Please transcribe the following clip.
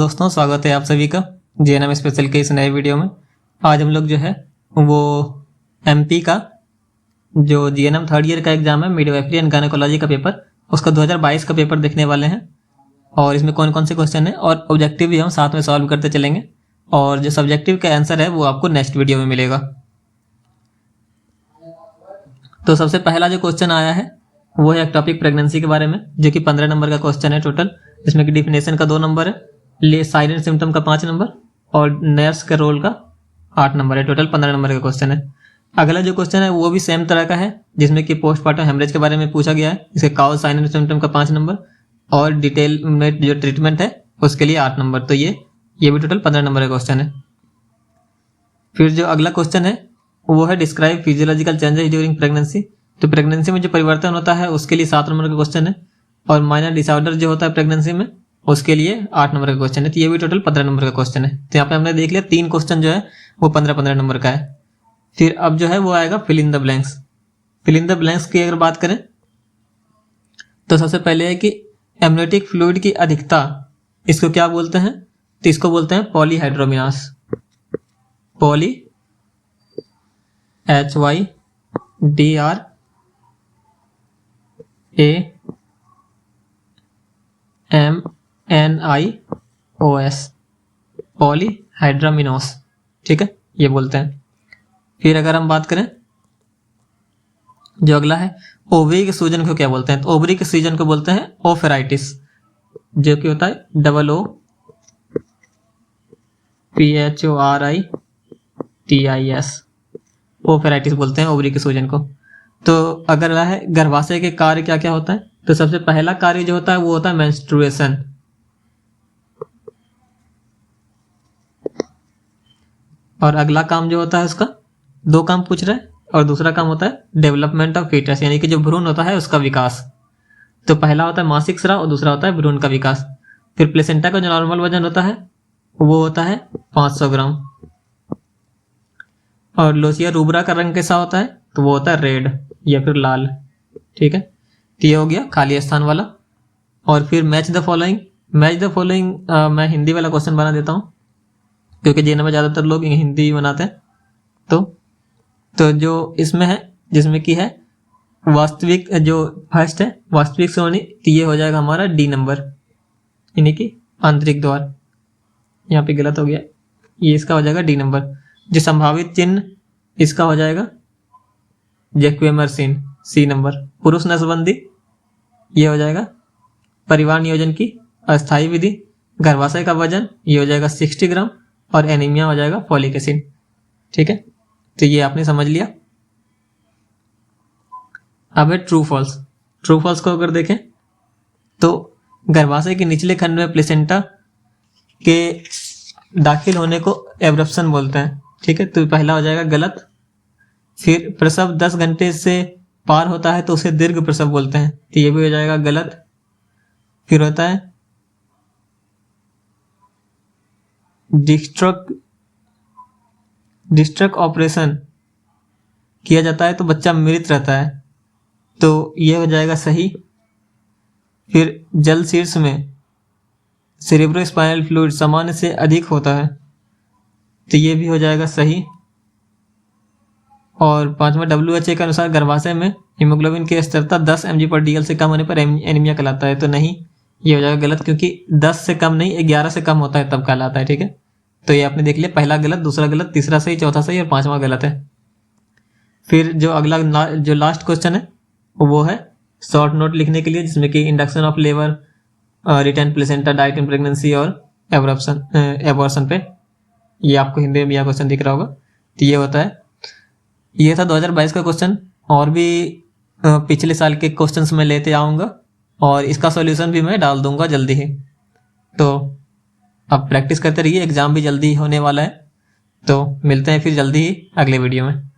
Hello दोस्तों, स्वागत है आप सभी का जेएनएम स्पेशल के इस नए वीडियो में। आज हम लोग जो है वो एमपी का जो जीएनएम थर्ड ईयर का एग्जाम है मिडवाइफरी एंड गायनेकोलॉजी का पेपर, उसका 2022 का पेपर देखने वाले हैं। और इसमें कौन कौन से क्वेश्चन है और ऑब्जेक्टिव भी हम साथ में सॉल्व करते चलेंगे। और जो सब्जेक्टिव का आंसर है वो आपको नेक्स्ट वीडियो में मिलेगा। तो सबसे पहला जो क्वेश्चन आया है वो है टॉपिक प्रेगनेंसी के बारे में, जो कि 15 नंबर का क्वेश्चन है टोटल। इसमें कि डिफिनेशन का 2 नंबर है, ले साइलेंट सिम्टम का 5 नंबर और नर्स के रोल का 8 नंबर है। टोटल 15 नंबर का क्वेश्चन है। अगला जो क्वेश्चन है वो भी सेम तरह का है, जिसमें कि पोस्टमार्टम हेमरेज के बारे में पूछा गया है। इसके काउज साइलेंट सिम्टम का 5 नंबर और डिटेल में जो ट्रीटमेंट है उसके लिए 8 नंबर। तो ये भी टोटल 15 नंबर का क्वेश्चन है। फिर जो अगला क्वेश्चन है वो है describe physiological changes during pregnancy. तो प्रेगनेंसी में जो परिवर्तन होता है उसके लिए 7 नंबर का क्वेश्चन है। और माइनर डिसऑर्डर जो होता है प्रेगनेंसी में उसके लिए 8 नंबर का क्वेश्चन है। तो ये भी टोटल 15 नंबर का क्वेश्चन है। तो यहाँ पे हमने देख लिया 3 क्वेश्चन जो है वो 15-15 नंबर का है। फिर अब जो है वो आएगा fill in the blanks. Fill in the blanks की अगर बात करें तो सबसे पहले है कि एमनियोटिक फ्लूइड की अधिकता, इसको क्या बोलते हैं? तो इसको बोलते हैं पॉलीहाइड्रोमिनास। पॉली HYDRAMNIOS पॉलीहाइड्रोमिनोस, ठीक है, ये बोलते हैं। फिर अगर हम बात करें जो अगला है ओवरी के सूजन को क्या बोलते हैं? तो ओवरी के सूजन को बोलते हैं ओफेराइटिस, जो कि होता है OOPHORITIS, ओफेराइटिस बोलते हैं ओवरी के सूजन को। तो अगर वह है गर्भाशय के कार्य क्या क्या होता है, तो सबसे पहला कार्य जो होता है वो होता है मेंस्ट्रुएशन। और अगला काम जो होता है उसका 2 काम पूछ रहा है, और दूसरा काम होता है डेवलपमेंट ऑफ फीटस, यानी कि जो भ्रूण होता है उसका विकास। तो पहला होता है मासिक स्राव और दूसरा होता है भ्रूण का विकास। फिर प्लेसेंटा का जो नॉर्मल वजन होता है वो होता है 500 ग्राम। और लोसिया रूब्रा का रंग कैसा होता है? तो वो होता है रेड या फिर लाल, ठीक है। तो ये हो गया खाली स्थान वाला। और फिर match the following. Match the following मैं हिंदी वाला क्वेश्चन बना देता हूँ, क्योंकि जेएनएम में ज़्यादातर लोग हिंदी बनाते हैं। तो जो इसमें है, जिसमें कि है वास्तविक, जो फर्स्ट है वास्तविक श्रोणि, तो ये हो जाएगा हमारा डी नंबर, यानी कि आंतरिक द्वार। यहाँ पे गलत हो गया, ये इसका हो जाएगा डी नंबर। जो संभावित चिन्ह इसका हो जाएगा जैक्वेमर सीन, सी नंबर। पुरुष नसबंदी ये हो जाएगा परिवार नियोजन की अस्थायी विधि। गर्भाशय का वजन ये हो जाएगा 60 ग्राम और एनीमिया हो जाएगा फॉलिक एसिड, ठीक है। तो ये आपने समझ लिया। अब है ट्रू फॉल्स। ट्रू फॉल्स को अगर देखें तो गर्भाशय के निचले खंड में प्लेसेंटा के दाखिल होने को एब्रप्शन बोलते हैं, ठीक है। तो पहला हो जाएगा गलत। फिर प्रसव 10 घंटे से पार होता है तो उसे दीर्घ प्रसव बोलते हैं, तो ये भी हो जाएगा गलत। फिर होता है डिस्ट्रक ऑपरेशन किया जाता है तो बच्चा मृत रहता है, तो ये हो जाएगा सही। फिर जल शीर्ष में सेरेब्रोस्पाइनल फ्लूइड सामान्य से अधिक होता है, तो ये भी हो जाएगा सही। और 5वां WHO के अनुसार गर्भाशय में हीमोग्लोबिन की स्थिरता 10 mg/dl से कम होने पर एनीमिया कहलाता है, तो नहीं, ये हो जाएगा गलत, क्योंकि 10 से कम नहीं 11 से कम होता है तब कहलाता है, ठीक है। तो ये आपने देख लिया, पहला गलत, दूसरा गलत, तीसरा सही, चौथा सही और 5वां गलत है। फिर जो अगला जो लास्ट क्वेश्चन है वो है शॉर्ट नोट लिखने के लिए, जिसमें कि induction of labour, return placenta, diet in pregnancy और एबॉर्शन पे, ये आपको हिंदी में भी यह क्वेश्चन दिख रहा होगा। तो ये होता है, ये था 2022 का क्वेश्चन। और भी पिछले साल के क्वेश्चंस मैं लेते आऊँगा और इसका सॉल्यूशन भी मैं डाल दूंगा जल्दी ही। तो अब प्रैक्टिस करते रहिए, एग्जाम भी जल्दी होने वाला है। तो मिलते हैं फिर जल्दी ही अगले वीडियो में।